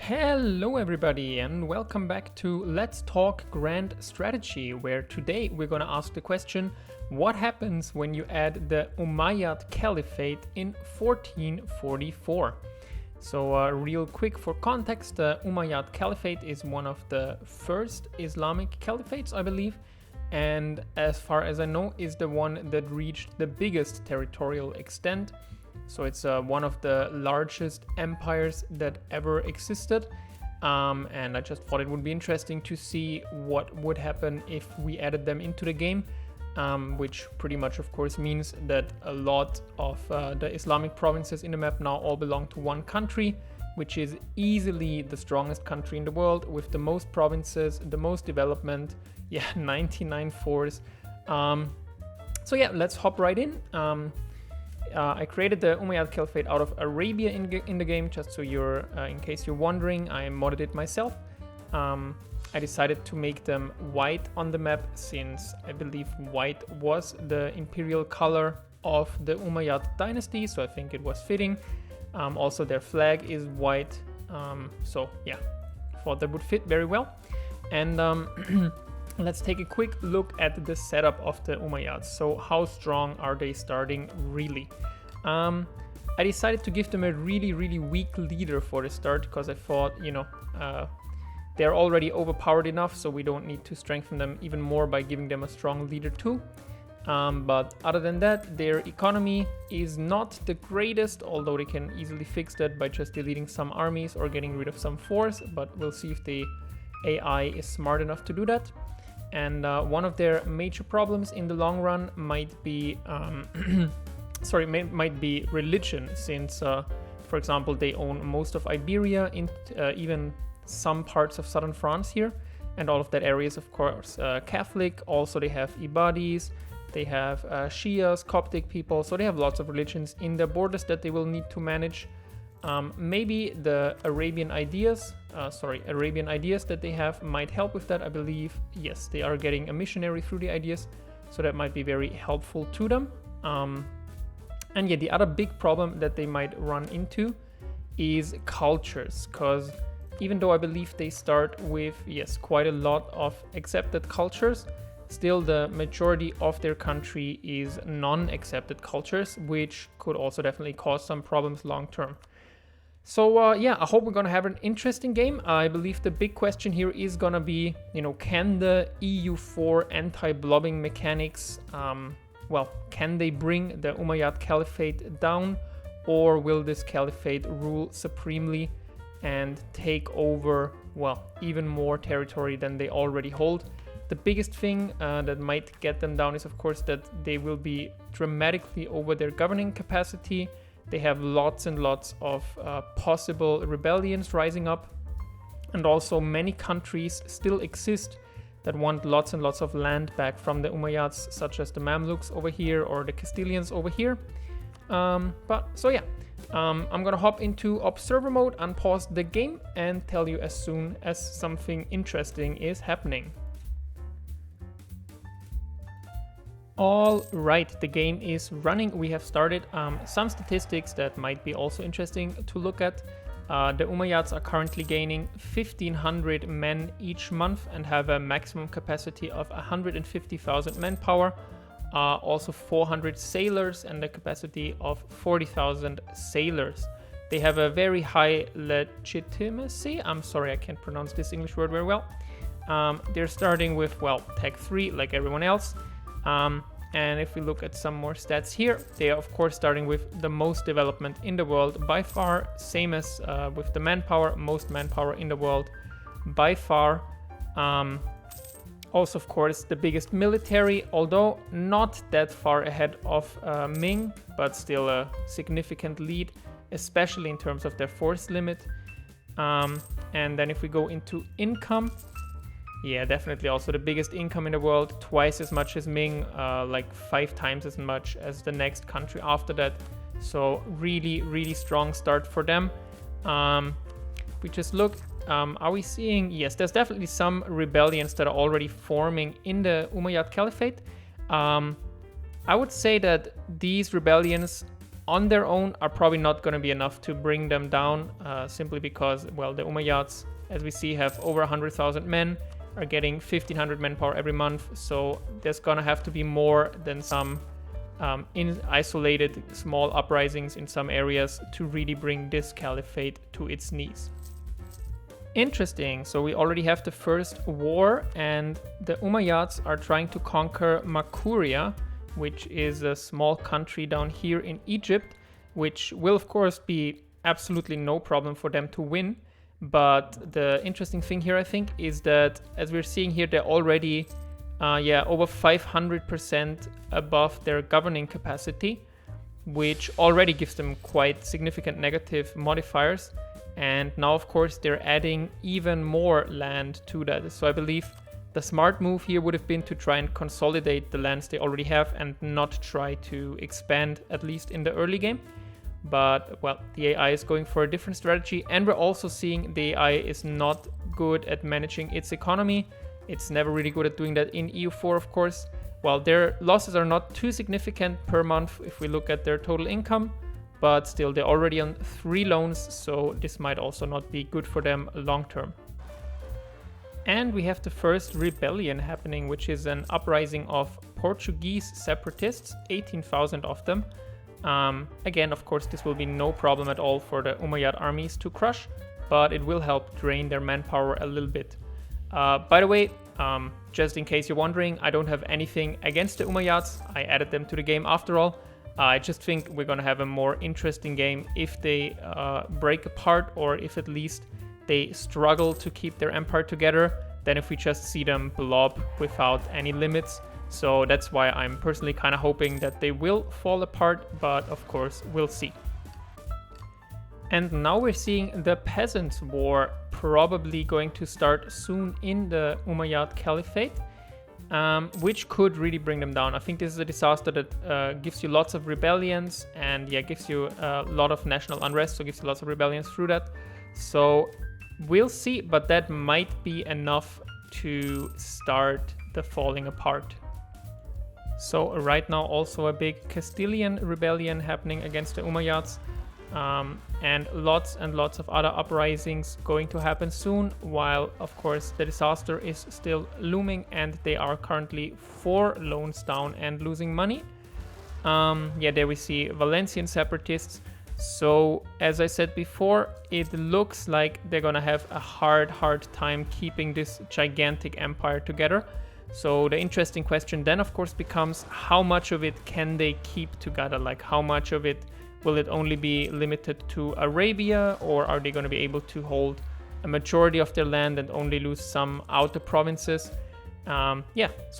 Hello everybody and welcome back to Let's Talk Grand Strategy, where today we're going to ask the question, what happens when you add the Umayyad Caliphate in 1444? So real quick for context, the Umayyad Caliphate is one of the first Islamic caliphates, I believe, and as far as I know is the one that reached the biggest territorial extent. So it's one of the largest empires that ever existed, and I just thought it would be interesting to see what would happen if we added them into the game, which pretty much of course means that a lot of the Islamic provinces in the map now all belong to one country, which is easily the strongest country in the world with the most provinces, the most development, 99 fours. So yeah, let's hop right in. I created the Umayyad Caliphate out of Arabia in the game, just so you're, in case you're wondering, I modded it myself. I decided to make them white on the map since I believe white was the imperial color of the Umayyad dynasty, so I think it was fitting. Also their flag is white, so yeah, thought that would fit very well. And let's take a quick look at the setup of the Umayyads. So how strong are they starting really? I decided to give them a really weak leader for the start because I thought, they're already overpowered enough, so we don't need to strengthen them even more by giving them a strong leader too. But other than that, their economy is not the greatest, although they can easily fix that by just deleting some armies or getting rid of some force, but we'll see if the AI is smart enough to do that. And one of their major problems in the long run might be might be religion, since for example they own most of Iberia, even some parts of southern France here, and all of that area is of course Catholic. Also they have Ibadis, they have Shias, Coptic people, so they have lots of religions in their borders that they will need to manage. Maybe the Arabian ideas that they have might help with that. I believe, yes, they are getting a missionary through the ideas, so that might be very helpful to them. And yeah, the other big problem that they might run into is cultures, because even though I believe they start with, yes, quite a lot of accepted cultures, still the majority of their country is non-accepted cultures, which could also definitely cause some problems long term. So yeah, I hope we're gonna have an interesting game. I believe the big question here is gonna be, can the EU4 anti-blobbing mechanics, can they bring the Umayyad Caliphate down, or will this caliphate rule supremely and take over, even more territory than they already hold? The biggest thing that might get them down is, of course, that they will be dramatically over their governing capacity. They have lots and lots of possible rebellions rising up, and also many countries still exist that want lots and lots of land back from the Umayyads, such as the Mamluks over here or the Castilians over here. I'm gonna hop into observer mode, unpause the game, and tell you as soon as something interesting is happening. All right, the game is running. We have started. Some statistics that might be also interesting to look at. The Umayyads are currently gaining 1,500 men each month and have a maximum capacity of 150,000 manpower. Also 400 sailors and a capacity of 40,000 sailors. They have a very high legitimacy. I'm sorry, I can't pronounce this English word very well. They're starting with, Tech 3 like everyone else. And if we look at some more stats here, they are of course starting with the most development in the world by far, same as with the manpower, most manpower in the world by far. Also of course the biggest military, although not that far ahead of Ming, but still a significant lead, especially in terms of their force limit. And then if we go into income, yeah, definitely also the biggest income in the world, twice as much as Ming, like 5 times as much as the next country after that. So really strong start for them. We just look, are we seeing, yes, there's definitely some rebellions that are already forming in the Umayyad Caliphate. I would say that these rebellions on their own are probably not going to be enough to bring them down, simply because, well, the Umayyads, as we see, have over 100,000 men, are getting 1,500 manpower every month, so there's going to have to be more than some in isolated small uprisings in some areas to really bring this caliphate to its knees. Interesting, so we already have the first war, and the Umayyads are trying to conquer Makuria, which is a small country down here in Egypt, which will of course be absolutely no problem for them to win. But the interesting thing here, I think, is that as we're seeing here, they're already over 500% above their governing capacity, which already gives them quite significant negative modifiers. And now, of course, they're adding even more land to that. So I believe the smart move here would have been to try and consolidate the lands they already have and not try to expand, at least in the early game. But, well, the AI is going for a different strategy, and we're also seeing the AI is not good at managing its economy. It's never really good at doing that in EU4, of course. While their losses are not too significant per month if we look at their total income, but still they're already on 3 loans, so this might also not be good for them long term. And we have the first rebellion happening, which is an uprising of Portuguese separatists, 18,000 of them. Again, of course, this will be no problem at all for the Umayyad armies to crush, but it will help drain their manpower a little bit. By the way, just in case you're wondering, I don't have anything against the Umayyads. I added them to the game after all. I just think we're going to have a more interesting game if they break apart, or if at least they struggle to keep their empire together, than if we just see them blob without any limits. So that's why I'm personally kind of hoping that they will fall apart, but of course we'll see. And now we're seeing the Peasants' War probably going to start soon in the Umayyad Caliphate, which could really bring them down. I think this is a disaster that gives you lots of rebellions, and gives you a lot of national unrest, so gives you lots of rebellions through that. So we'll see, but that might be enough to start the falling apart. So right now also a big Castilian rebellion happening against the Umayyads, and lots of other uprisings going to happen soon, while of course the disaster is still looming and they are currently 4 loans down and losing money. There we see Valencian separatists. So as I said before, it looks like they're gonna have a hard time keeping this gigantic empire together. So the interesting question then of course becomes, how much of it can they keep together? Like, how much of it will it only be limited to Arabia, or are they going to be able to hold a majority of their land and only lose some outer provinces? So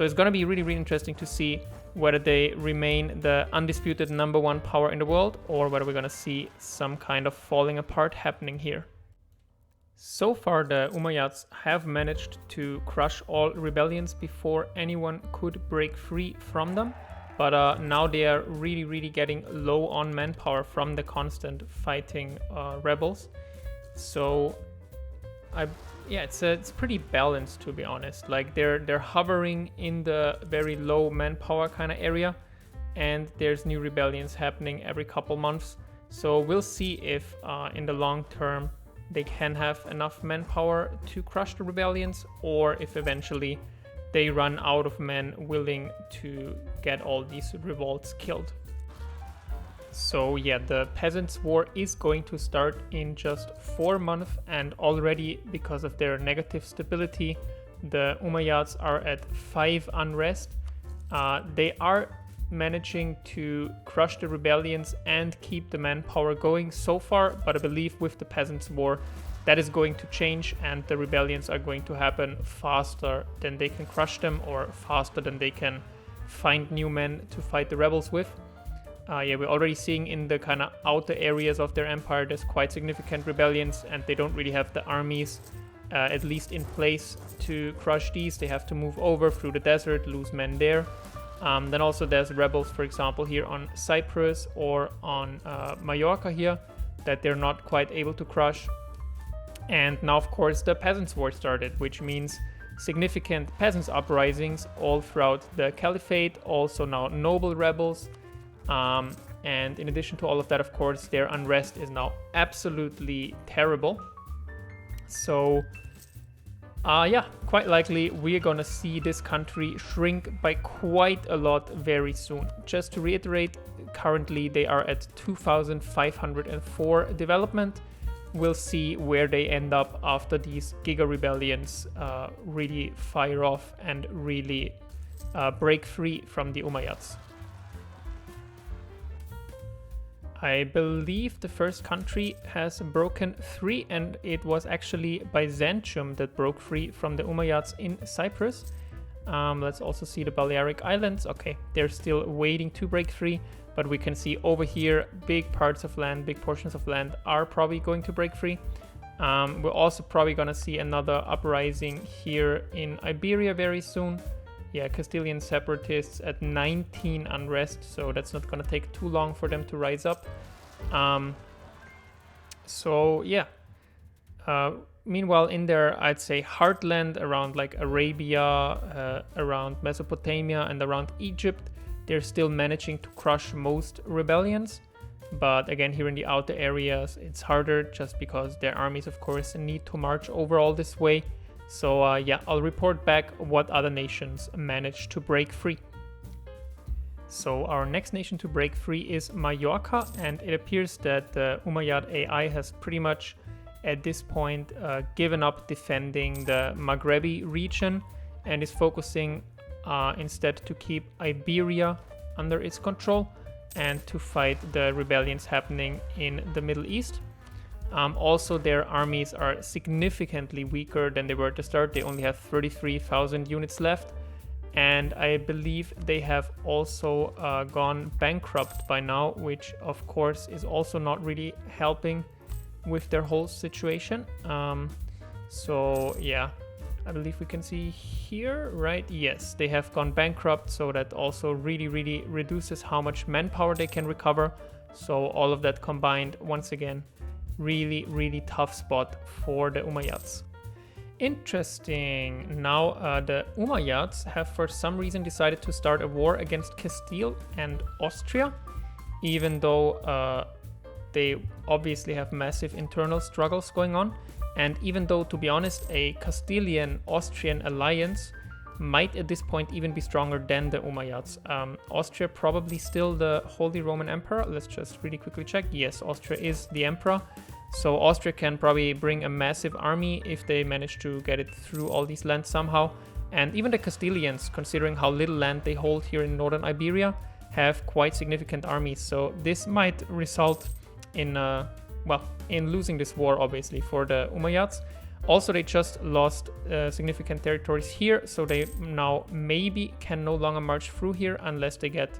it's going to be really interesting to see whether they remain the undisputed #1 power in the world, or whether we're going to see some kind of falling apart happening here. So far, the Umayyads have managed to crush all rebellions before anyone could break free from them. But now they are really getting low on manpower from the constant fighting rebels. So it's pretty balanced, to be honest. Like they're hovering in the very low manpower kind of area, and there's new rebellions happening every couple months. So we'll see if in the long term they can have enough manpower to crush the rebellions, or if eventually they run out of men willing to get all these revolts killed. So the Peasants' War is going to start in just 4 months, and already because of their negative stability, the Umayyads are at 5 unrest. They are managing to crush the rebellions and keep the manpower going so far, but I believe with the Peasants' War that is going to change, and the rebellions are going to happen faster than they can crush them, or faster than they can find new men to fight the rebels with. We're already seeing in the kind of outer areas of their empire there's quite significant rebellions, and they don't really have the armies at least in place to crush these. They have to move over through the desert, lose men there. Then also there's rebels, for example, here on Cyprus or on Mallorca here, that they're not quite able to crush. And now, of course, the Peasants' War started, which means significant peasants' uprisings all throughout the Caliphate, also now noble rebels. And in addition to all of that, of course, their unrest is now absolutely terrible. So yeah, quite likely we're gonna see this country shrink by quite a lot very soon. Just to reiterate, currently they are at 2,504 development. We'll see where they end up after these giga rebellions really fire off and really break free from the Umayyads. I believe the first country has broken free, and it was actually Byzantium that broke free from the Umayyads in Cyprus. Let's also see the Balearic Islands. Okay, they're still waiting to break free, but we can see over here big parts of land, big portions of land are probably going to break free. We're also probably gonna see another uprising here in Iberia very soon. Yeah, Castilian separatists at 19 unrest, so that's not gonna take too long for them to rise up. So yeah. Meanwhile, in their, I'd say, heartland around like Arabia, around Mesopotamia, and around Egypt, they're still managing to crush most rebellions. But again, here in the outer areas, it's harder just because their armies, of course, need to march over all this way. So yeah, I'll report back what other nations managed to break free. So our next nation to break free is Mallorca, and it appears that the Umayyad AI has pretty much at this point given up defending the Maghrebi region and is focusing instead to keep Iberia under its control and to fight the rebellions happening in the Middle East. Also, their armies are significantly weaker than they were at the start. They only have 33,000 units left, and I believe they have also gone bankrupt by now, which of course is also not really helping with their whole situation. So yeah, I believe we can see here, right? Yes, they have gone bankrupt, so that also really reduces how much manpower they can recover. So all of that combined, once again, really tough spot for the Umayyads. Interesting. Now the Umayyads have for some reason decided to start a war against Castile and Austria, even though they obviously have massive internal struggles going on. And even though, to be honest, a Castilian-Austrian alliance might at this point even be stronger than the Umayyads. Austria probably still the Holy Roman Emperor. Let's just really quickly check. Yes, Austria is the emperor. So Austria can probably bring a massive army if they manage to get it through all these lands somehow. And even the Castilians, considering how little land they hold here in northern Iberia, have quite significant armies. So this might result in, well, in losing this war, obviously, for the Umayyads. Also, they just lost significant territories here, so they now maybe can no longer march through here unless they get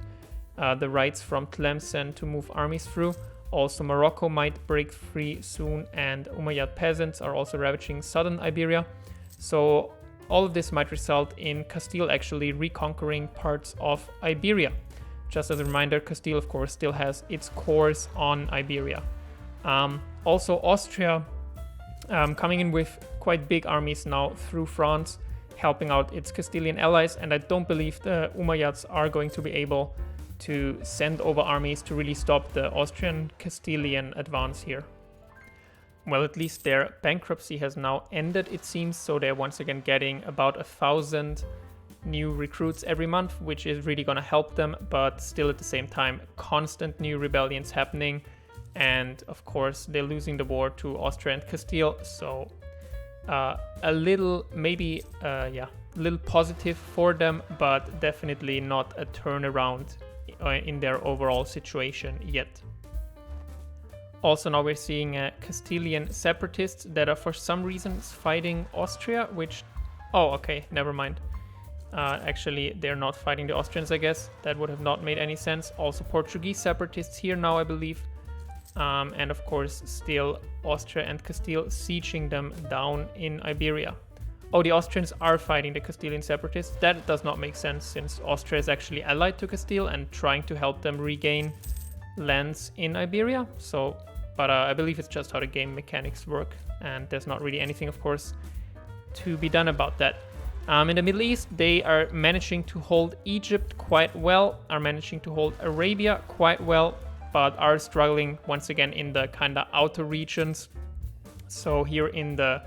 the rights from Tlemcen to move armies through. Also, Morocco might break free soon, and Umayyad peasants are also ravaging southern Iberia. So all of this might result in Castile actually reconquering parts of Iberia. Just as a reminder, Castile, of course, still has its cores on Iberia. Also, Austria coming in with quite big armies now through France, helping out its Castilian allies, and I don't believe the Umayyads are going to be able to send over armies to really stop the Austrian-Castilian advance here. Well, at least their bankruptcy has now ended, it seems, so they're once again getting about 1,000 new recruits every month, which is really going to help them, but still at the same time, constant new rebellions happening, and of course they're losing the war to Austria and Castile, so a little, maybe, yeah, a little positive for them, but definitely not a turnaround in their overall situation yet. Also, now we're seeing Castilian separatists that are for some reasons fighting Austria, which, oh, okay, never mind. Actually, they're not fighting the Austrians, I guess. That would have not made any sense. Also, Portuguese separatists here now, I believe. And of course, still Austria and Castile sieging them down in Iberia. Oh, the Austrians are fighting the Castilian separatists. That does not make sense, since Austria is actually allied to Castile and trying to help them regain lands in Iberia. So, but I believe it's just how the game mechanics work, and there's not really anything, of course, to be done about that. In the Middle East, they are managing to hold Egypt quite well, are managing to hold Arabia quite well, but are struggling once again in the kind of outer regions. So here in the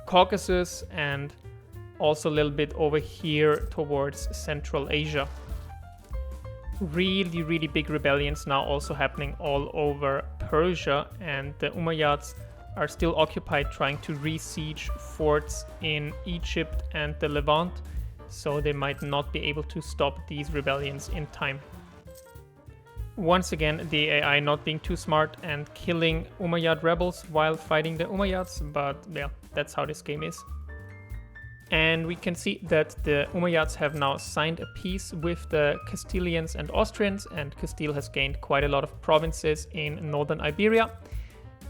Caucasus and also a little bit over here towards Central Asia. Really, really big rebellions now also happening all over Persia, and the Umayyads are still occupied trying to re-siege forts in Egypt and the Levant, so they might not be able to stop these rebellions in time. Once again, the AI not being too smart and killing Umayyad rebels while fighting the Umayyads, but yeah, that's how this game is. And we can see that the Umayyads have now signed a peace with the Castilians and Austrians, and Castile has gained quite a lot of provinces in northern Iberia.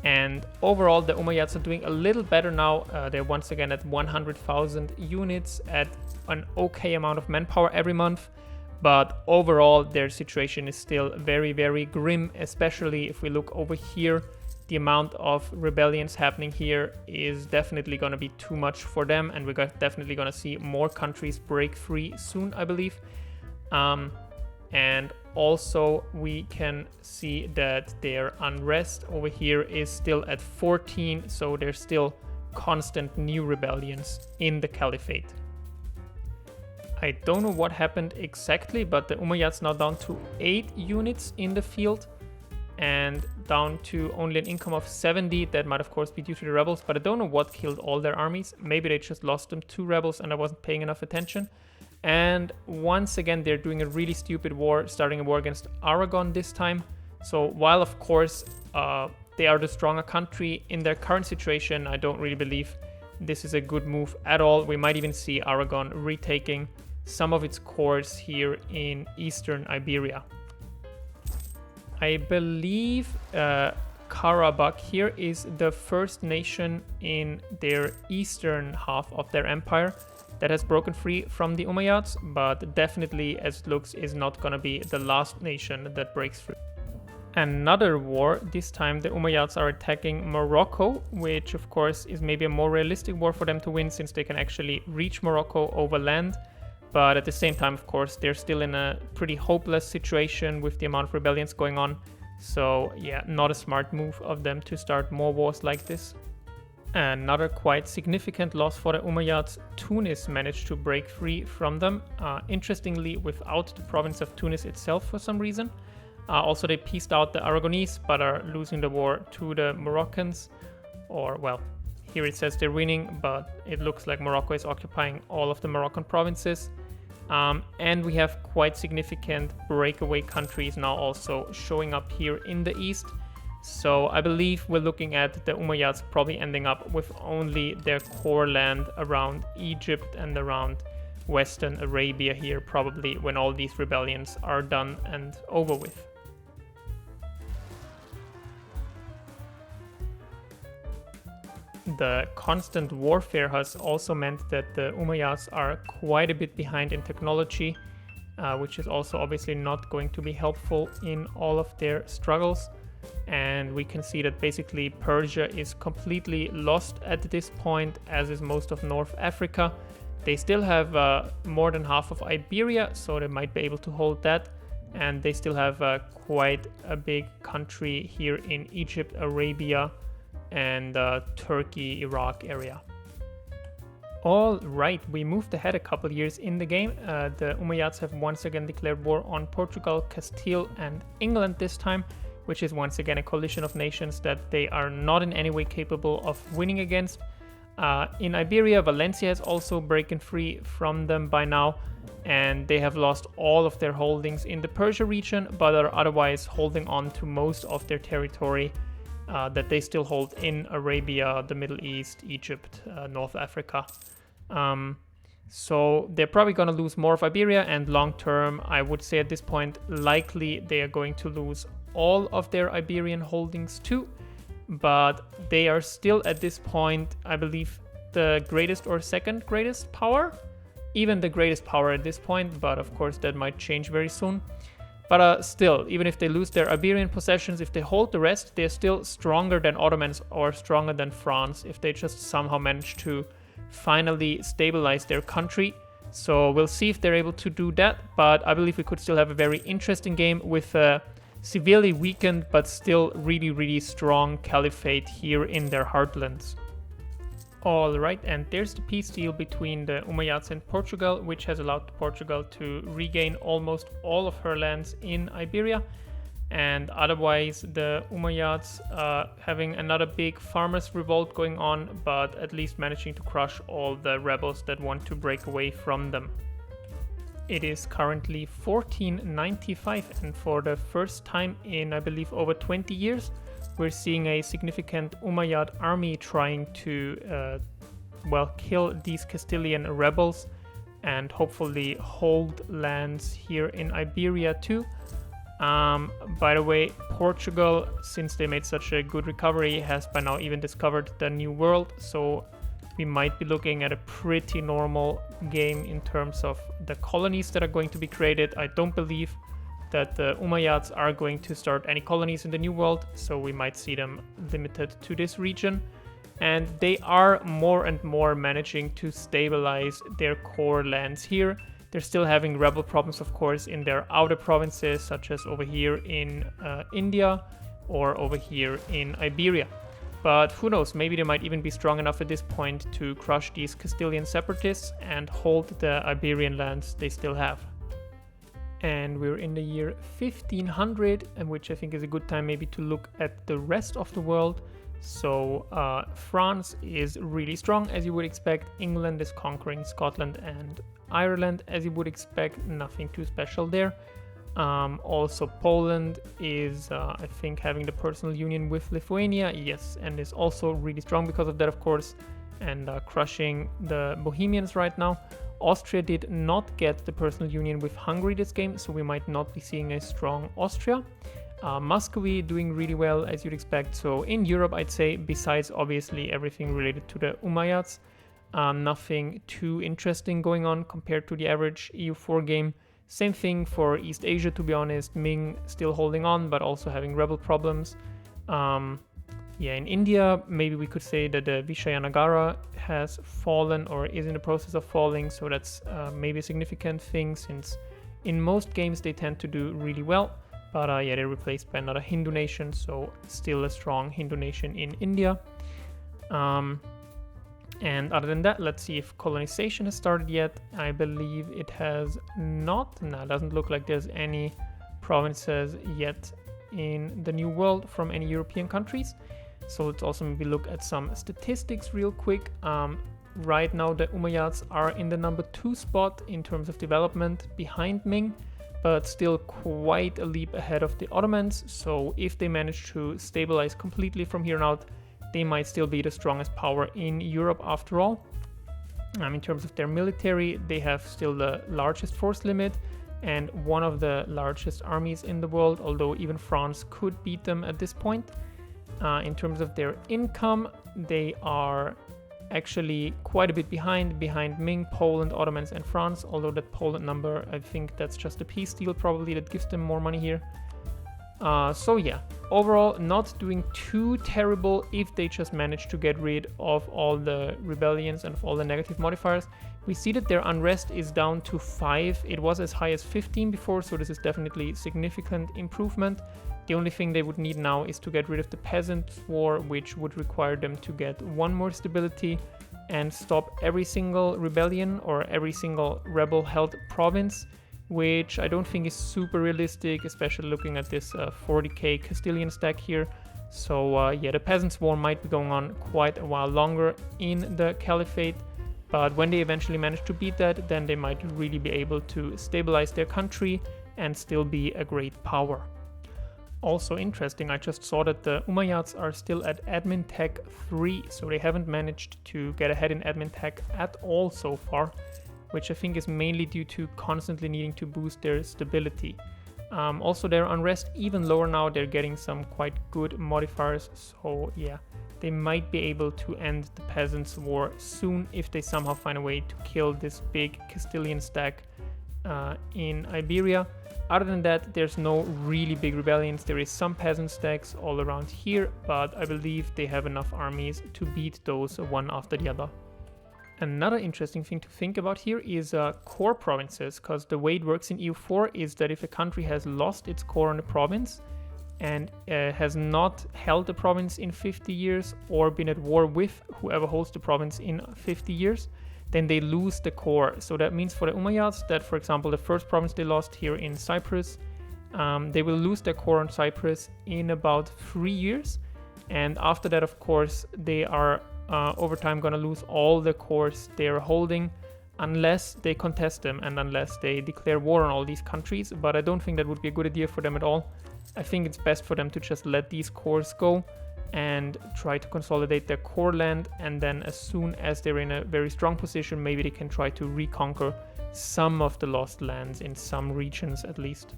And overall, the Umayyads are doing a little better now. They're once again at 100,000 units at an okay amount of manpower every month. But overall, their situation is still very, very grim, especially if we look over here. The amount of rebellions happening here is definitely going to be too much for them, and we're definitely going to see more countries break free soon, I believe. And also we can see that their unrest over here is still at 14, so there's still constant new rebellions in the Caliphate. I don't know what happened exactly, but the Umayyads now down to 8 units in the field and down to only an income of 70. That might of course be due to the rebels, but I don't know what killed all their armies. Maybe they just lost them to rebels and I wasn't paying enough attention. And once again, they're doing a really stupid war, starting a war against Aragon this time. So while of course they are the stronger country in their current situation, I don't really believe this is a good move at all. We might even see Aragon retaking some of its cores here in eastern Iberia. I believe Karabakh here is the first nation in their eastern half of their empire that has broken free from the Umayyads, but definitely, as it looks, is not going to be the last nation that breaks free. Another war. This time the Umayyads are attacking Morocco, which of course is maybe a more realistic war for them to win since they can actually reach Morocco over land. But at the same time, of course, they're still in a pretty hopeless situation with the amount of rebellions going on. So yeah, not a smart move of them to start more wars like this. Another quite significant loss for the Umayyads. Tunis managed to break free from them, interestingly without the province of Tunis itself for some reason. Also they pieced out the Aragonese, but are losing the war to the Moroccans. Or well, here it says they're winning, but it looks like Morocco is occupying all of the Moroccan provinces. And we have quite significant breakaway countries now also showing up here in the east. So I believe we're looking at the Umayyads probably ending up with only their core land around Egypt and around Western Arabia here, probably when all these rebellions are done and over with. The constant warfare has also meant that the Umayyads are quite a bit behind in technology, which is also obviously not going to be helpful in all of their struggles. And we can see that basically Persia is completely lost at this point, as is most of North Africa. They still have more than half of Iberia, so they might be able to hold that. And they still have quite a big country here in Egypt, Arabia, and Turkey, Iraq area. All right, we moved ahead a couple years in the game. The Umayyads have once again declared war on Portugal, Castile, and England this time, which is once again a coalition of nations that they are not in any way capable of winning against. In Iberia, Valencia has also broken free from them by now, and they have lost all of their holdings in the Persia region, but are otherwise holding on to most of their territory that they still hold in Arabia, the Middle East, Egypt, North Africa. So they're probably going to lose more of Iberia, and long term, I would say at this point, likely they are going to lose all of their Iberian holdings too. But they are still at this point, I believe, the greatest or second greatest power. Even the greatest power at this point, but of course that might change very soon. But still, even if they lose their Iberian possessions, if they hold the rest, they're still stronger than Ottomans or stronger than France if they just somehow manage to finally stabilize their country. So we'll see if they're able to do that, but I believe we could still have a very interesting game with severely weakened but still really strong caliphate here in their heartlands. Alright, and there's the peace deal between the Umayyads and Portugal, which has allowed Portugal to regain almost all of her lands in Iberia. And otherwise, the Umayyads having another big farmers' revolt going on, but at least managing to crush all the rebels that want to break away from them. It is currently 1495, and for the first time in, I believe, over 20 years, we're seeing a significant Umayyad army trying to, kill these Castilian rebels and hopefully hold lands here in Iberia too. By the way, Portugal, since they made such a good recovery, has by now even discovered the New World, so we might be looking at a pretty normal game in terms of the colonies that are going to be created. I don't believe that the Umayyads are going to start any colonies in the New World, so we might see them limited to this region. And they are more and more managing to stabilize their core lands here. They're still having rebel problems, of course, in their outer provinces, such as over here in India or over here in Iberia. But who knows, maybe they might even be strong enough at this point to crush these Castilian separatists and hold the Iberian lands they still have. And we're in the year 1500, and which I think is a good time maybe to look at the rest of the world. So France is really strong, as you would expect. England is conquering Scotland and Ireland, as you would expect. Nothing too special there. Also Poland is, I think, having the personal union with Lithuania, yes, and is also really strong because of that, of course, and crushing the Bohemians right now. Austria did not get the personal union with Hungary this game, so we might not be seeing a strong Austria. Muscovy doing really well, as you'd expect. So in Europe, I'd say, besides obviously everything related to the Umayyads, nothing too interesting going on compared to the average EU4 game. Same thing for East Asia, to be honest. Ming still holding on, but also having rebel problems. In India, maybe we could say that the Vijayanagara has fallen or is in the process of falling, so that's maybe a significant thing, since in most games they tend to do really well. But they're replaced by another Hindu nation, so still a strong Hindu nation in India. And other than that, let's see if colonization has started yet. I believe it has not. No, it doesn't look like there's any provinces yet in the New World from any European countries. So let's also maybe look at some statistics real quick. Right now the Umayyads are in the number 2 spot in terms of development, behind Ming, but still quite a leap ahead of the Ottomans. So if they manage to stabilize completely from here on out, they might still be the strongest power in Europe after all. In terms of their military, they have still the largest force limit and one of the largest armies in the world, although even France could beat them at this point. In terms of their income, they are actually quite a bit behind Ming, Poland, Ottomans, and France, although that Poland number, I think that's just a peace deal probably that gives them more money here. Overall not doing too terrible if they just manage to get rid of all the rebellions and of all the negative modifiers. We see that their unrest is down to 5. It was as high as 15 before, so this is definitely significant improvement. The only thing they would need now is to get rid of the peasant war, which would require them to get 1 more stability and stop every single rebellion or every single rebel-held province, which I don't think is super realistic, especially looking at this 40k Castilian stack here. So the peasants' war might be going on quite a while longer in the Caliphate, but when they eventually manage to beat that, then they might really be able to stabilize their country and still be a great power. Also interesting, I just saw that the Umayyads are still at admin tech 3, so they haven't managed to get ahead in admin tech at all so far, which I think is mainly due to constantly needing to boost their stability. Also their unrest even lower now, they're getting some quite good modifiers, so they might be able to end the peasants' war soon if they somehow find a way to kill this big Castilian stack in Iberia. Other than that, there's no really big rebellions. There is some peasant stacks all around here, but I believe they have enough armies to beat those one after the other. Another interesting thing to think about here is core provinces, because the way it works in EU4 is that if a country has lost its core on a province and has not held the province in 50 years or been at war with whoever holds the province in 50 years, then they lose the core. So that means for the Umayyads that, for example, the first province they lost here in Cyprus, they will lose their core on Cyprus in about 3 years. And after that, of course, they are over time going to lose all the cores they are holding unless they contest them and unless they declare war on all these countries. But I don't think that would be a good idea for them at all. I think it's best for them to just let these cores go and try to consolidate their core land, and then as soon as they're in a very strong position, maybe they can try to reconquer some of the lost lands in some regions at least.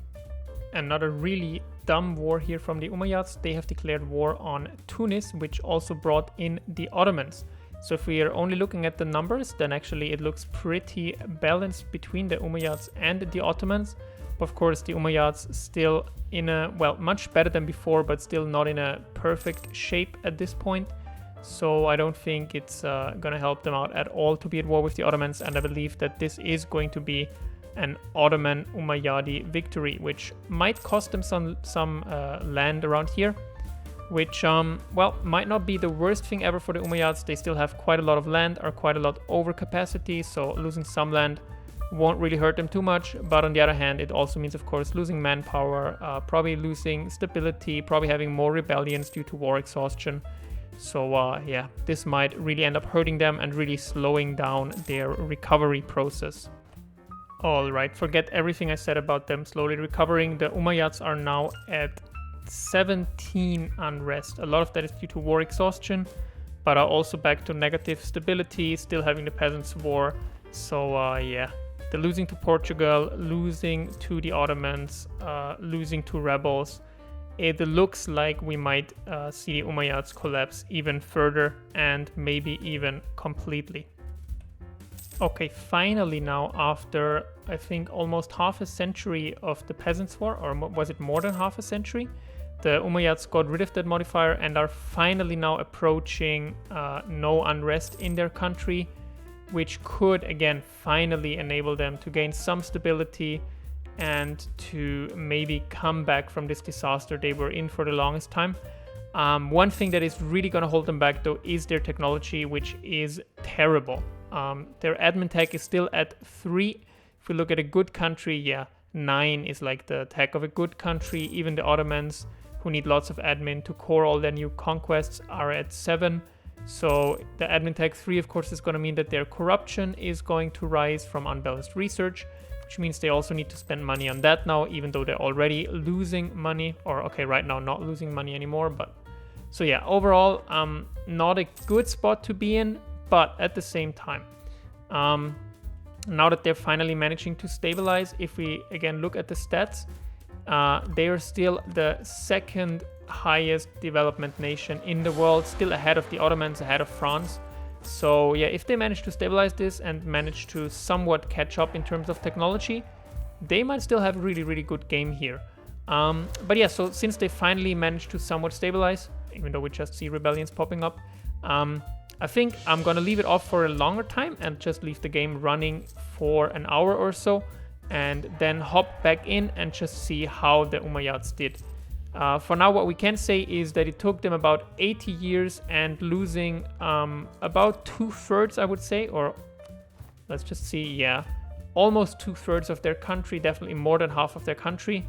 Another really dumb war here from the Umayyads, they have declared war on Tunis, which also brought in the Ottomans. So if we are only looking at the numbers, then actually it looks pretty balanced between the Umayyads and the Ottomans. Of course, the Umayyads still in a, well, much better than before, but still not in a perfect shape at this point. So I don't think it's going to help them out at all to be at war with the Ottomans, and I believe that this is going to be an Ottoman Umayyadi victory, which might cost them some land around here, which, well, might not be the worst thing ever for the Umayyads. They still have quite a lot of land, are quite a lot over capacity, so losing some land won't really hurt them too much. But on the other hand, it also means, of course, losing manpower, probably losing stability, probably having more rebellions due to war exhaustion. So yeah, this might really end up hurting them and really slowing down their recovery process. Alright, forget everything I said about them slowly recovering. The Umayyads are now at 17 unrest. A lot of that is due to war exhaustion, but are also back to negative stability, still having the Peasants' War. So yeah, they're losing to Portugal, losing to the Ottomans, losing to rebels. It looks like we might see the Umayyads collapse even further and maybe even completely. Okay, finally now, after I think almost half a century of the Peasants' War, or was it more than half a century, the Umayyads got rid of that modifier and are finally now approaching no unrest in their country, which could again finally enable them to gain some stability and to maybe come back from this disaster they were in for the longest time. One thing that is really going to hold them back though is their technology, which is terrible. Their admin tech is still at 3. If we look at a good country, yeah, 9 is like the tech of a good country. Even the Ottomans, who need lots of admin to core all their new conquests, are at 7. So the admin tech 3, of course, is going to mean that their corruption is going to rise from unbalanced research, which means they also need to spend money on that now, even though they're already losing money, or okay, right now not losing money anymore. But so yeah, overall, not a good spot to be in, but at the same time, now that they're finally managing to stabilize, if we again look at the stats, they are still the second highest development nation in the world, still ahead of the Ottomans, ahead of France. So yeah, if they manage to stabilize this and manage to somewhat catch up in terms of technology, they might still have a really, really good game here. But yeah, so since they finally managed to somewhat stabilize, even though we just see rebellions popping up, I think I'm gonna leave it off for a longer time and just leave the game running for an hour or so, and then hop back in and just see how the Umayyads did. For now, what we can say is that it took them about 80 years and losing about 2/3, I would say, or let's just see, yeah, almost 2/3 of their country, definitely more than half of their country.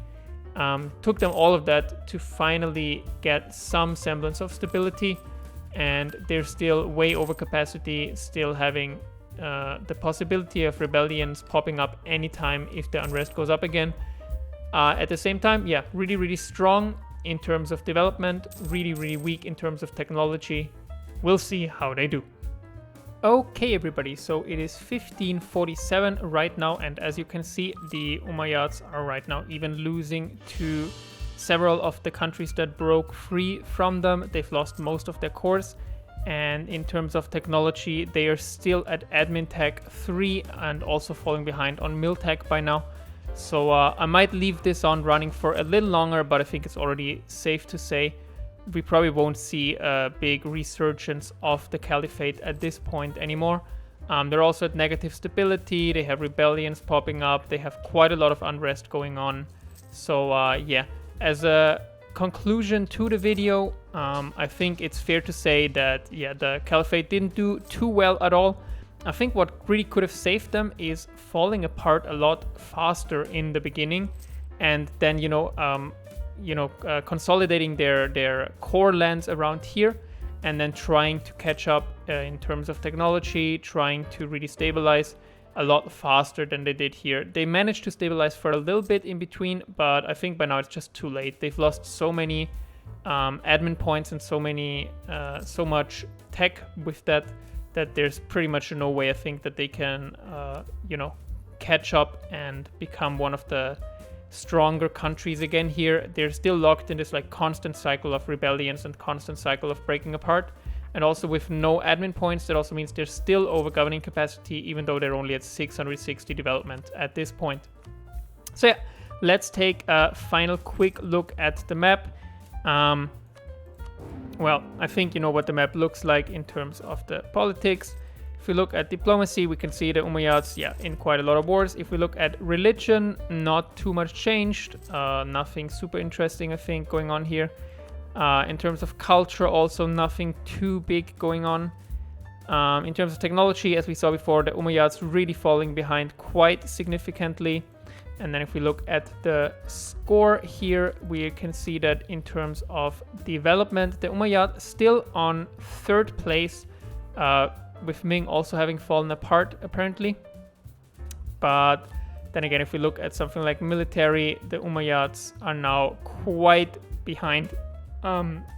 Took them all of that to finally get some semblance of stability, and they're still way over capacity, still having the possibility of rebellions popping up anytime if the unrest goes up again. At the same time, yeah, really, really strong in terms of development, really, really weak in terms of technology. We'll see how they do. Okay, everybody, so it is 1547 right now, and as you can see, the Umayyads are right now even losing to several of the countries that broke free from them. They've lost most of their cores, and in terms of technology, they are still at admin tech 3 and also falling behind on mil tech by now. So I might leave this on running for a little longer, but I think it's already safe to say we probably won't see a big resurgence of the Caliphate at this point anymore. They're also at negative stability. They have rebellions popping up. They have quite a lot of unrest going on. So yeah, as a conclusion to the video, I think it's fair to say that yeah, the Caliphate didn't do too well at all. I think what really could have saved them is falling apart a lot faster in the beginning, and then consolidating their core lands around here, and then trying to catch up in terms of technology, trying to really stabilize a lot faster than they did here. They managed to stabilize for a little bit in between, but I think by now it's just too late. They've lost so many admin points and so much tech with that there's pretty much no way I think that they can catch up and become one of the stronger countries again here. They're still locked in this like constant cycle of rebellions and constant cycle of breaking apart. And also with no admin points, that also means they're still over governing capacity, even though they're only at 660 development at this point. So yeah, let's take a final quick look at the map. Well, I think you know what the map looks like in terms of the politics. If we look at diplomacy, we can see the Umayyads, yeah, in quite a lot of wars. If we look at religion, not too much changed. Nothing super interesting, I think, going on here. In terms of culture, also nothing too big going on. In terms of technology, as we saw before, the Umayyads really falling behind quite significantly. And then if we look at the score here, we can see that in terms of development, the Umayyad still on 3rd place, with Ming also having fallen apart apparently. But then again, if we look at something like military, the Umayyads are now quite behind,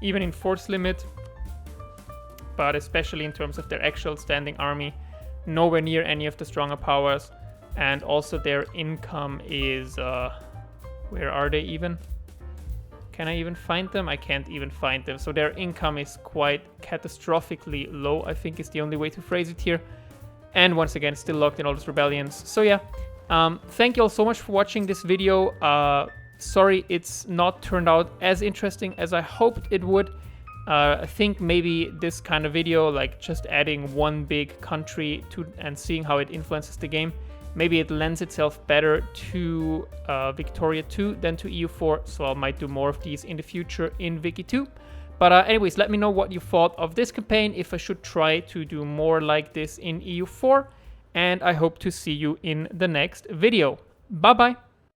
even in force limit, but especially in terms of their actual standing army, nowhere near any of the stronger powers. And also their income is, where are they even? Can I even find them? I can't even find them. So their income is quite catastrophically low, I think is the only way to phrase it here. And once again, still locked in all those rebellions. So yeah, thank you all so much for watching this video. Sorry it's not turned out as interesting as I hoped it would. I think maybe this kind of video, like just adding one big country to and seeing how it influences the game, maybe it lends itself better to Victoria 2 than to EU4, so I might do more of these in the future in Wiki 2. But anyways, let me know what you thought of this campaign, if I should try to do more like this in EU4, and I hope to see you in the next video. Bye bye!